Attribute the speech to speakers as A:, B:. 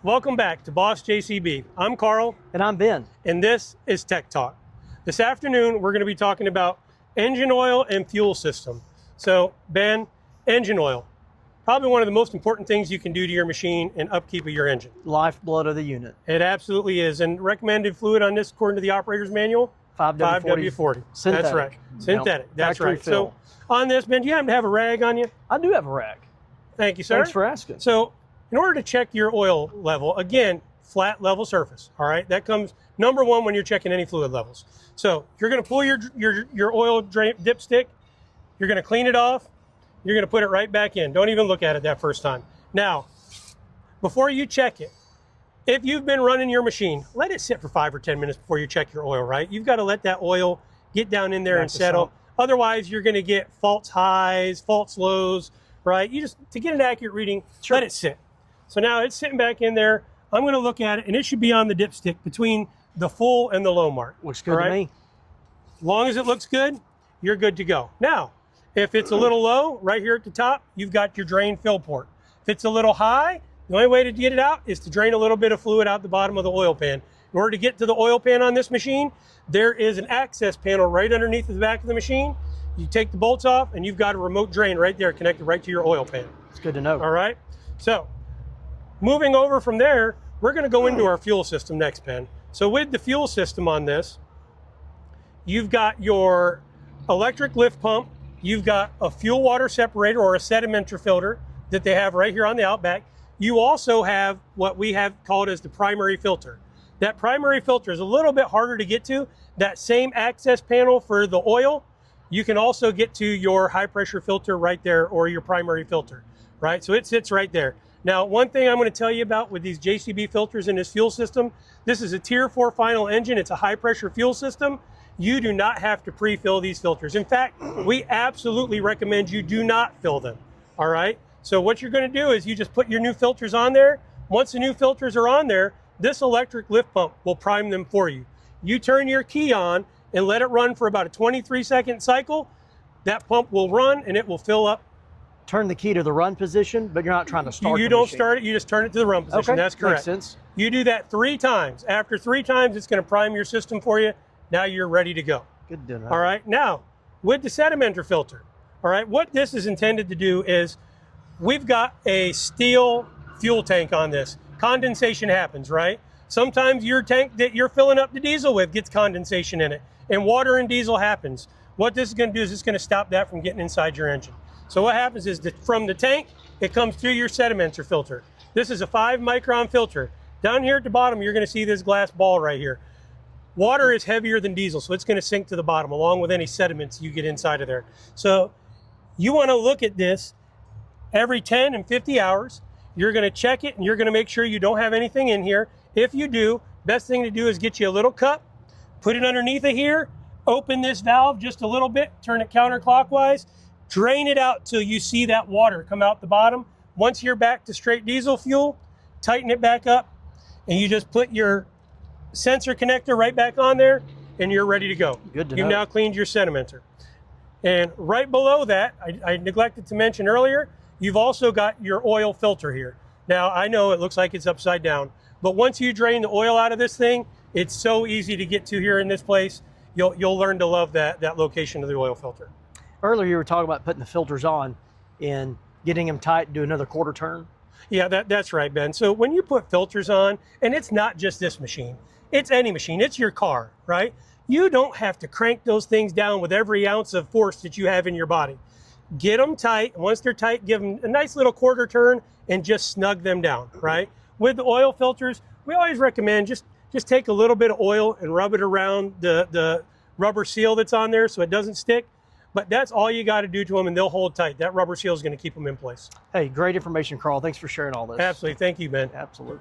A: Welcome back to Boss JCB. I'm Carl.
B: And I'm Ben.
A: And this is Tech Talk. This afternoon, we're going to be talking about engine oil and fuel system. So, Ben, engine oil, probably one of the most important things you can do to your machine and upkeep of your engine.
B: Lifeblood of the unit.
A: It absolutely is. And recommended fluid on this, according to the operator's manual,
B: 5W40.
A: Synthetic. That's right. Synthetic. That's right.
B: Fill.
A: So, on this, Ben, do you happen to have a rag on you?
B: I do have a rag.
A: Thank you, sir.
B: Thanks for asking.
A: So, in order to check your oil level, again, flat level surface, all right? That comes number one when you're checking any fluid levels. So you're gonna pull your oil dipstick, you're gonna clean it off, you're gonna put it right back in. Don't even look at it that first time. Now, before you check it, if you've been running your machine, let it sit for 5 or 10 minutes before you check your oil, right? You've gotta let that oil get down in there and settle. Otherwise, you're gonna get false highs, false lows, right? You just, to get an accurate reading, let it sit. So now it's sitting back in there. I'm going to look at it, and it should be on the dipstick between the full and the low mark.
B: Looks good to me.
A: As long as it looks good, you're good to go. Now, if it's a little low, right here at the top, you've got your drain fill port. If it's a little high, the only way to get it out is to drain a little bit of fluid out the bottom of the oil pan. In order to get to the oil pan on this machine, there is an access panel right underneath the back of the machine. You take the bolts off, and you've got a remote drain right there connected right to your oil pan.
B: It's good to know.
A: All right? So, moving over from there, we're going to go into our fuel system next, Ben. So with the fuel system on this, you've got your electric lift pump, you've got a fuel water separator or a sedimenter filter that they have right here on the Outback. You also have what we have called as the primary filter. That primary filter is a little bit harder to get to. That same access panel for the oil, you can also get to your high pressure filter right there, or your primary filter, right? So it sits right there. Now, one thing I'm going to tell you about with these JCB filters in this fuel system, this is a Tier 4 final engine. It's a high pressure fuel system. You do not have to pre-fill these filters. In fact, we absolutely recommend you do not fill them, all right? So what you're going to do is you just put your new filters on there. Once the new filters are on there, this electric lift pump will prime them for you. You turn your key on and let it run for about a 23-second cycle. That pump will run and it will fill up.
B: Turn the key to the run position, but you're not trying to start
A: You don't start it, you just turn it to the run position.
B: Okay,
A: that's correct.
B: makes sense.
A: You do that 3 times. After 3 times, it's going to prime your system for you. Now you're ready to go.
B: Good to know.
A: All right, now, with the sedimenter filter, all right, what this is intended to do is, we've got a steel fuel tank on this. Condensation happens, right? Sometimes your tank that you're filling up the diesel with gets condensation in it, and water and diesel happens. What this is going to do is it's going to stop that from getting inside your engine. So what happens is that from the tank, it comes through your sedimenter filter. This is a 5-micron filter. Down here at the bottom, you're going to see this glass ball right here. Water is heavier than diesel, so it's going to sink to the bottom along with any sediments you get inside of there. So you want to look at this every 10 and 50 hours. You're going to check it, and you're going to make sure you don't have anything in here. If you do, best thing to do is get you a little cup, put it underneath of here, open this valve just a little bit, turn it counterclockwise, drain it out till you see that water come out the bottom. Once you're back to straight diesel fuel, tighten it back up, and you just put your sensor connector right back on there, and you're ready to go.
B: Good to know.
A: You've now cleaned your sedimenter. And right below that, I neglected to mention earlier, you've also got your oil filter here. Now, I know it looks like it's upside down, but once you drain the oil out of this thing, it's so easy to get to here in this place. You'll learn to love that location of the oil filter.
B: Earlier, you were talking about putting the filters on and getting them tight, do another quarter turn.
A: Yeah, that's right, Ben. So when you put filters on, and it's not just this machine, it's any machine, it's your car, right? You don't have to crank those things down with every ounce of force that you have in your body. Get them tight. Once they're tight, give them a nice little quarter turn and just snug them down, right? With the oil filters, we always recommend just take a little bit of oil and rub it around the rubber seal that's on there so it doesn't stick. But that's all you got to do to them, and they'll hold tight. That rubber seal is going to keep them in place.
B: Hey, great information, Carl. Thanks for sharing all this.
A: Absolutely. Thank you, Ben.
B: Absolutely.